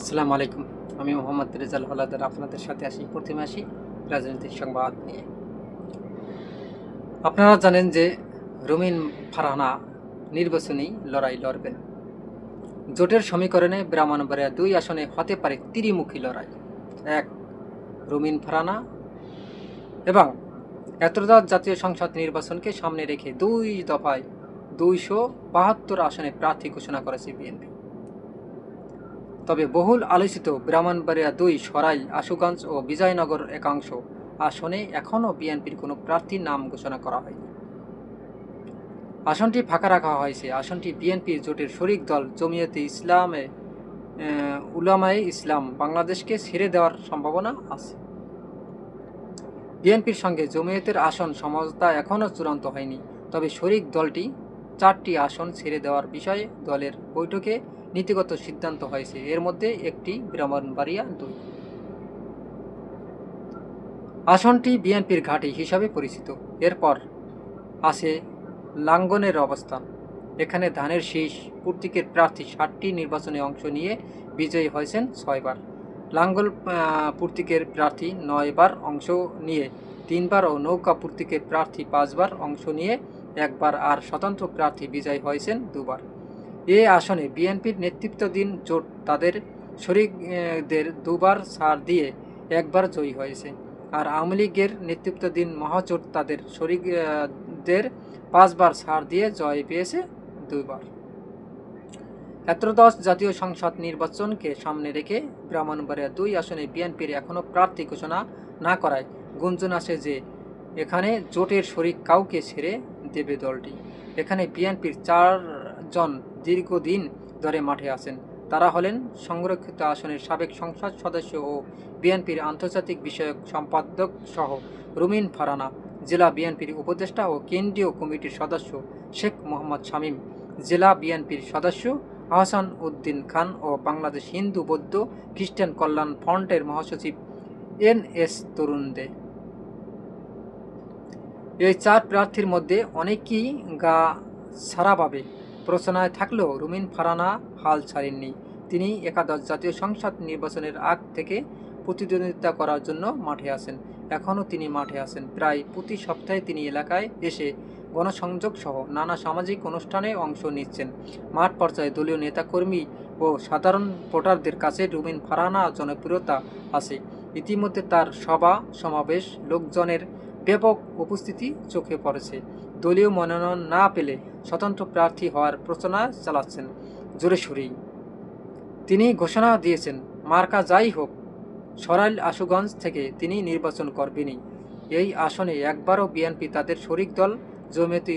আসসালামু আলাইকুম। আমি মোহাম্মদ রেজাল হলাদার আপনাদের সাথে প্রতিমে আসি রাজনৈতিক সংবাদ নিয়ে। আপনারা জানেন যে রুমিন ফারহানা নির্বাচনী লড়াই লড়বেন। জোটের সমীকরণে ব্রাহ্মণবাড়িয়া 2 আসনে হতে পারে ত্রিমুখী লড়াই। এক, রুমিন ফারহানা এবং এতদার জাতীয় সংসদ নির্বাচনকে সামনে রেখে 2 দফায় 272 আসনে প্রার্থী ঘোষণা করেছে বিএনপি। তবে বহুল আলোচিত ব্রাহ্মণবাড়িয়া 2, সরাইল, আশুগঞ্জ ও বিজয়নগর একাংশ আসনে এখনও বিএনপির কোনো প্রার্থীর নাম ঘোষণা করা হয়নি। আসনটি ফাঁকা রাখা হয়েছে। আসনটি বিএনপির জোটের শরিক দল জমিয়তে উলামায়ে ইসলাম বাংলাদেশকে ছেড়ে দেওয়ার সম্ভাবনা আছে। বিএনপির সঙ্গে জমিয়তের আসন সমঝোতা এখনও চূড়ান্ত হয়নি। তবে শরিক দলটি 4টি আসন ছেড়ে দেওয়ার বিষয়ে দলের বৈঠকে নীতিগত সিদ্ধান্ত হয়েছে। এর মধ্যে একটি ব্রাহ্মণবাড়িয়া 2 আসনটি বিএনপির ঘাঁটি হিসাবে পরিচিত। এরপর আছে লাঙ্গনের অবস্থান। এখানে ধানের শীষ প্রতীকের প্রার্থী 60টি নির্বাচনে অংশ নিয়ে বিজয়ী হয়েছেন 6 বার। লাঙ্গল প্রতীকের প্রার্থী 9 বার অংশ নিয়ে 3 বার ও নৌকা প্রতীকের প্রার্থী 5 বার অংশ নিয়ে 1 বার আর স্বতন্ত্র প্রার্থী বিজয়ী হয়েছেন 2 বার। এ আসনে বিএনপির নেতৃত্বাধীন জোট তাদের শরিকদের 2 বার ছাড় দিয়ে 1 বার জয়ী হয়েছে। আর আওয়ামী লীগের নেতৃত্বাধীন মহাজোট তাদের শরিকদের 5 বার ছাড় দিয়ে জয় পেয়েছে 2 বার। 13 জাতীয় সংসদ নির্বাচনকে সামনে রেখে ব্রাহ্মণবাড়িয়া 2 আসনে বিএনপির এখনও প্রার্থী ঘোষণা না করায় গুঞ্জন আসে যে এখানে জোটের শরিক কাউকে ছেড়ে দেবে দলটি। এখানে বিএনপির 4 জন দীর্ঘদিন ধরে মাঠে আছেন। তারা হলেন সংরক্ষিত আসনের সাবেক সংসদ সদস্য ও বিএনপির আন্তর্জাতিক বিষয়ক সম্পাদক সহ রুমিন ফারহানা, জেলা বিএনপির উপদেষ্টা ও কেন্দ্রীয় কমিটির সদস্য শেখ মোহাম্মদ শামীম, জেলা বিএনপির সদস্য আহসান উদ্দিন খান ও বাংলাদেশ হিন্দু বৌদ্ধ খ্রিস্টান কল্যাণ ফ্রন্টের মহাসচিব NS তরুণ দে। এই 4 প্রার্থীর মধ্যে অনেকেই গা ছাড়াভাবে প্রচারণায় থাকলেও রুমিন ফারহানা হাল ছাড়েননি। তিনি একাদশ জাতীয় সংসদ নির্বাচনের আগ থেকে প্রতিদ্বন্দ্বিতা করার জন্য মাঠে আছেন। এখনও তিনি মাঠে আছেন। প্রায় প্রতি সপ্তাহে তিনি এলাকায় এসে গণসংযোগ সহ নানা সামাজিক অনুষ্ঠানে অংশ নিচ্ছেন। মাঠ পর্যায়ে দলীয় নেতাকর্মী ও সাধারণ ভোটারদের কাছে রুমিন ফারহানা জনপ্রিয়তা আছে। ইতিমধ্যে তার সভা সমাবেশ লোকজনের ব্যাপক উপস্থিতি চোখে পড়েছে। দলীয় মনোনয়ন না পেলে স্বতন্ত্র প্রার্থী হওয়ার প্রচারণা চালাচ্ছেন জোরেশোরেই। তিনি ঘোষণা দিয়েছেন, মার্কা যাই হোক, সরাইল আশুগঞ্জ থেকে তিনি নির্বাচন করবেনই। এই আসনে একবারও বিএনপি তাদের শরিক দল জমিয়তে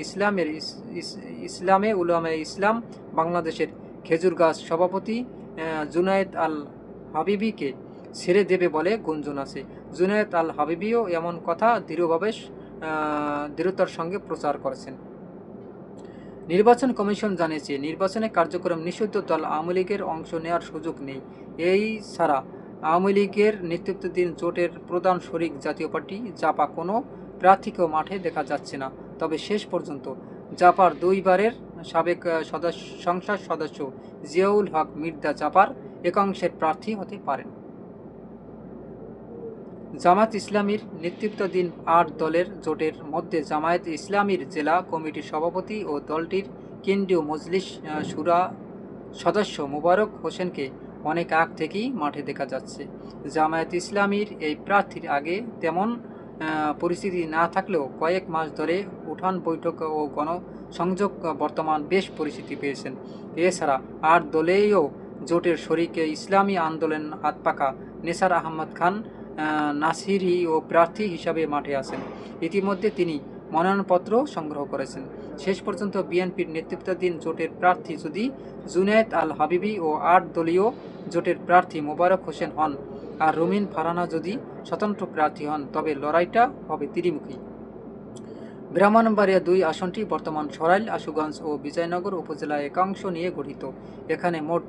ইসলামে উলামায়ে ইসলাম বাংলাদেশের খেজুরগাছ সভাপতি জুনায়েদ আল হাবিবিকে ছেড়ে দেবে বলে গুঞ্জন আছে। জুনায়েদ আল হাবিবিও এমন কথা দৃঢ়তার সঙ্গে প্রচার করেছেন। নির্বাচন কমিশন জানিয়েছে, নির্বাচনে কার্যক্রম নিষিদ্ধ দল আওয়ামী লীগের অংশ নেওয়ার সুযোগ নেই। এই ছাড়া আওয়ামী লীগের নেতৃত্বাধীন জোটের প্রধান শরিক জাতীয় পার্টি জাপা কোনো প্রার্থীকেও মাঠে দেখা যাচ্ছে না। তবে শেষ পর্যন্ত জাপার 2 বারের সাবেক সংসদ সদস্য জিয়াউল হক মির্জা জাপার একাংশের প্রার্থী হতে পারেন। জামায়াত ইসলামীর নেতৃত্বাধীন 8 দলের জোটের মধ্যে জামায়াত ইসলামীর জেলা কমিটির সভাপতি ও দলটির কেন্দ্রীয় মজলিস শুরা সদস্য মোবারক হোসেনকে অনেক আগ থেকেই মাঠে দেখা যাচ্ছে। জামায়াত ইসলামীর এই প্রার্থীর আগে তেমন পরিস্থিতি না থাকলেও কয়েক মাস ধরে উঠান বৈঠক ও গণসংযোগ বর্তমান বেশ পরিচিতি পেয়েছেন। এছাড়া 8 দলেও জোটের শরিকে ইসলামী আন্দোলন হাতপাখা নেসার আহমদ খান নাসিরি ও প্রার্থী হিসাবে মাঠে আছেন। ইতিমধ্যে তিনি মনোনয়নপত্র সংগ্রহ করেছেন। শেষ পর্যন্ত বিএনপির নেতৃত্বাধীন জোটের প্রার্থী যদি জুনায়েদ আল হাবিবি ও 8 দলীয় জোটের প্রার্থী মোবারক হোসেন হন আর রুমিন ফারহানা যদি স্বতন্ত্র প্রার্থী হন, তবে লড়াইটা হবে ত্রিমুখী। ব্রাহ্মণবাড়িয়া 2 আসনটি বর্তমান সরাইল, আশুগঞ্জ ও বিজয়নগর উপজেলা একাংশ নিয়ে গঠিত। এখানে মোট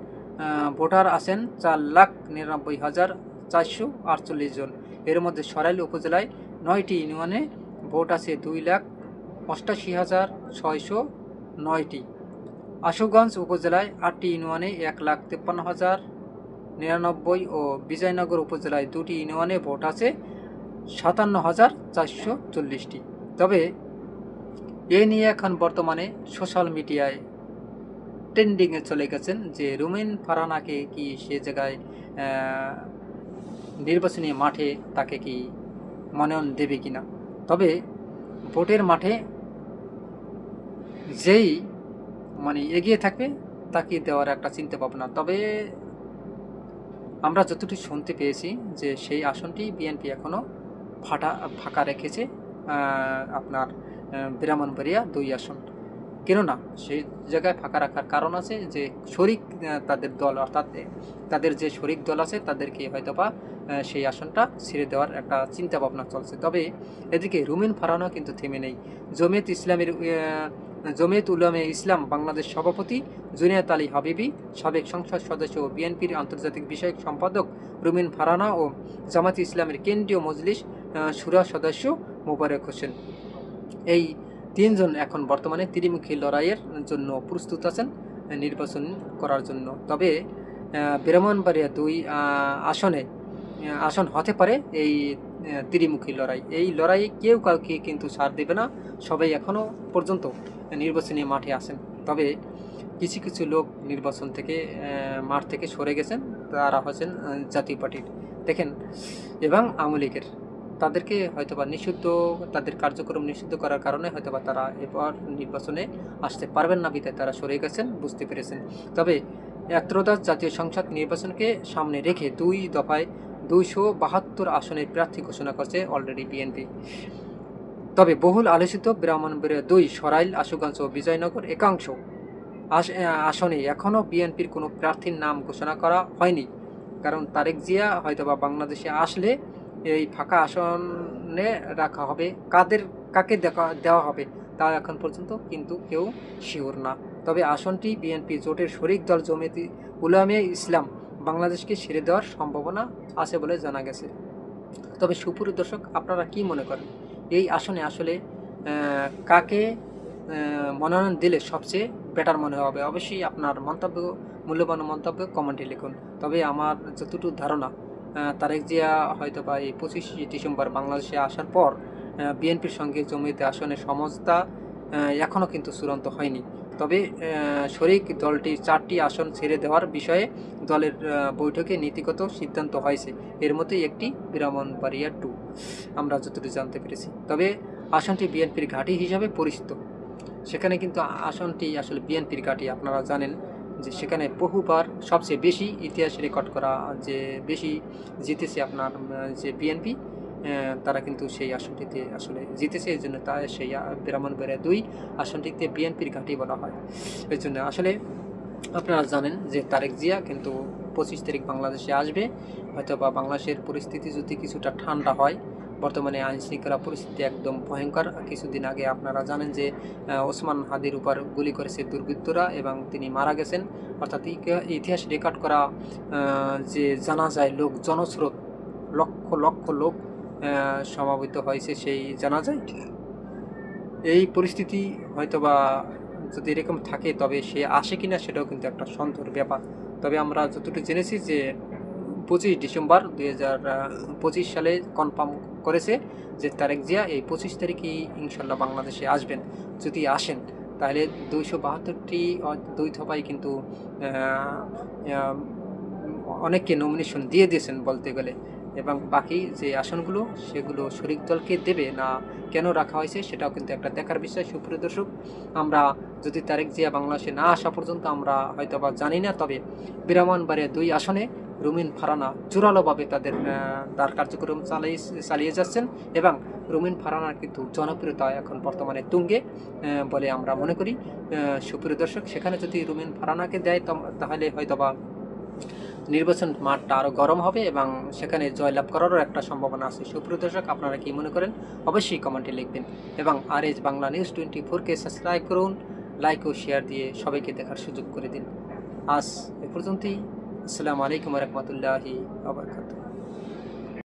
ভোটার আছেন 4,99,448 জন। এর মধ্যে সরাইল উপজেলায় 9টি ইউনিয়নে ভোট আছে 2,88,609টি। আশুগঞ্জ উপজেলায় 8টি ইউনিয়নে 1,53,000 99 ও বিজয়নগর উপজেলায় 2টি ইউনিয়নে ভোট আছে 57,440টি। তবে এ নিয়ে এখন বর্তমানে সোশ্যাল মিডিয়ায় ট্রেন্ডিংয়ে চলে গেছেন যে রুমিন ফারহানাকে কি সে জায়গায় নির্বাচনী মাঠে তাকে কি মনোনয়ন দেবে কিনা। তবে ভোটের মাঠে যেই এগিয়ে থাকবে তাকে দেওয়ার একটা চিন্তা ভাবনা। তবে আমরা যতটুকু শুনতে পেয়েছি যে সেই আসনটি বিএনপি এখনও ফাঁকা রেখেছে, আপনার ব্রাহ্মণবাড়িয়া 2 আসন। কেননা সেই জায়গায় ফাঁকা রাখার কারণ আছে যে শরিক তাদের দল, অর্থাৎ তাদের যে শরিক দল আছে তাদেরকে হয়তোবা সেই আসনটা ছেড়ে দেওয়ার একটা চিন্তা ভাবনা চলছে। তবে এদিকে রুমিন ফারহানা কিন্তু থেমে নেই। জমিয়ত উলামায়ে ইসলাম বাংলাদেশ সভাপতি জুনায়েদ আলী হাবিবি, সাবেক সংসদ সদস্য ও বিএনপির আন্তর্জাতিক বিষয়ক সম্পাদক রুমিন ফারহানা ও জামায়াতে ইসলামের কেন্দ্রীয় মজলিস শুরা সদস্য মোবারক হোসেন, এই 3 জন এখন বর্তমানে ত্রিমুখী লড়াইয়ের জন্য প্রস্তুত আছেন নির্বাচন করার জন্য। তবে ব্রাহ্মণবাড়িয়া 2 আসন হতে পারে এই ত্রিমুখী লড়াই। এই লড়াইয়ে কেউ কাউকে কিন্তু ছাড় দেবে না, সবাই এখনও পর্যন্ত নির্বাচনী মাঠে আছেন। তবে কিছু কিছু লোক নির্বাচন থেকে মাঠ থেকে সরে গেছেন, তারা হচ্ছেন জাতীয় পার্টির দেখেন এবং আওয়ামী লীগের। তাদেরকে হয়তোবা তাদের কার্যক্রম নিষিদ্ধ করার কারণে হয়তোবা তারা এবার নির্বাচনে আসতে পারবেন না, বিধায় তারা সরে গেছেন, বুঝতে পেরেছেন। তবে ত্রয়োদশ জাতীয় সংসদ নির্বাচনকে সামনে রেখে 2 দফায় 272 আসনের প্রার্থী ঘোষণা করছে অলরেডি বিএনপি। তবে বহুল আলোচিত ব্রাহ্মণবাড়িয়া 2, সরাইল, আশুগঞ্জ ও বিজয়নগর একাংশ আসনে এখনও বিএনপির কোনো প্রার্থীর নাম ঘোষণা করা হয়নি। কারণ তারেক জিয়া হয়তোবা বাংলাদেশে আসলে এই ফাঁকা আসনে রাখা হবে, কাকে দেওয়া হবে তা এখন পর্যন্ত কিন্তু কেউ শিওর না। তবে আসনটি বিএনপি জোটের শরিক দল জমিয়তে উলামায়ে ইসলাম বাংলাদেশকে ছেড়ে দেওয়ার সম্ভাবনা আছে বলে জানা গেছে। তবে সুপ্রিয় দর্শক, আপনারা কি মনে করেন এই আসনে আসলে কাকে মনোনয়ন দিলে সবচেয়ে বেটার মনে হবে? অবশ্যই আপনার মূল্যবান মন্তব্য কমেন্টে লিখুন। তবে আমার যতটুকু ধারণা, তারেক জিয়া হয়তোবা এই 25 ডিসেম্বর বাংলাদেশে আসার পর বিএনপির সঙ্গে জমিয়তে আসনের সমঝোতা এখনও কিন্তু চূড়ান্ত হয়নি। তবে শরিক দলটি 4টি আসন ছেড়ে দেওয়ার বিষয়ে দলের বৈঠকে নীতিগত সিদ্ধান্ত হয়েছে। এর মধ্যে একটি ব্রাহ্মণবাড়িয়া 2 আমরা যতটুকু জানতে পেরেছি। তবে আসনটি বিএনপির ঘাঁটি হিসাবে পরিচিত। সেখানে কিন্তু আসনটি আসলে বিএনপির ঘাঁটি। আপনারা জানেন যে সেখানে বহুবার সবচেয়ে বেশি ইতিহাস রেকর্ড করা যে বেশি জিতেছে আপনার যে বিএনপি, তারা কিন্তু সেই আসনটিতে আসলে জিতেছে। এই জন্য তা সেই ব্রাহ্মণবাড়িয়া 2 আসনটিতে বিএনপির ঘাঁটি বলা হয়। এই জন্য আসলে আপনারা জানেন যে তারেক জিয়া কিন্তু 25 তারিখ বাংলাদেশে আসবে। হয়তো বা বাংলাদেশের পরিস্থিতি যদি কিছুটা ঠান্ডা হয়, বর্তমানে আইনশৃঙ্খলা পরিস্থিতি একদম ভয়ঙ্কর। কিছুদিন আগে আপনারা জানেন যে ওসমান হাদির উপর গুলি করেছে দুর্বৃত্তরা এবং তিনি মারা গেছেন। অর্থাৎ ইতিহাস রেকর্ড করা যে জানাজায় জনস্রোত লক্ষ লক্ষ লোক সমাবেত হয়েছে সেই জানাজায়। এই পরিস্থিতি হয়তোবা যদি এরকম থাকে তবে সে আসে কিনা সেটাও কিন্তু একটা সন্দেহের ব্যাপার। তবে আমরা যতটুকু জেনেছি যে 25 ডিসেম্বর 2025 সালে কনফার্ম করেছে যে তারেক জিয়া এই 25 তারিখেই ইনশাল্লাহ বাংলাদেশে আসবেন। যদি আসেন তাহলে 272টি 2 দফায় কিন্তু অনেককে নমিনেশন দিয়ে দিয়েছেন বলতে গেলে, এবং বাকি যে আসনগুলো সেগুলো শরিক দলকে দেবে না কেন রাখা হয়েছে সেটাও কিন্তু একটা দেখার বিষয়। সুপ্রিয় দর্শক, আমরা যদি তারেক জিয়া বাংলাদেশে না আসা পর্যন্ত আমরা হয়তো বা জানি না। তবে ব্রাহ্মণবাড়িয়া 2 আসনে রুমিন ফারহানা জোরালোভাবে তার কার্যক্রম চালিয়ে যাচ্ছেন এবং রুমিন ফারহানার কিন্তু জনপ্রিয়তা এখন বর্তমানে তুঙ্গে বলে আমরা মনে করি। সুপ্রিয় দর্শক, সেখানে যদি রুমিন ফারহানাকে দেয় তাহলে হয়তোবা নির্বাচন মাঠটা আরও গরম হবে এবং সেখানে জয়লাভ করারও একটা সম্ভাবনা আছে। সুপ্রিয় দর্শক, আপনারা কি মনে করেন অবশ্যই কমেন্টে লিখবেন এবং আরএস বাংলা নিউজ 24কে সাবস্ক্রাইব করুন, লাইক ও শেয়ার দিয়ে সবাইকে দেখার সুযোগ করে দিন। আজ এ পর্যন্তই। আসসালামু আলাইকুম ওয়া রাহমাতুল্লাহি ওয়া বারাকাতুহু।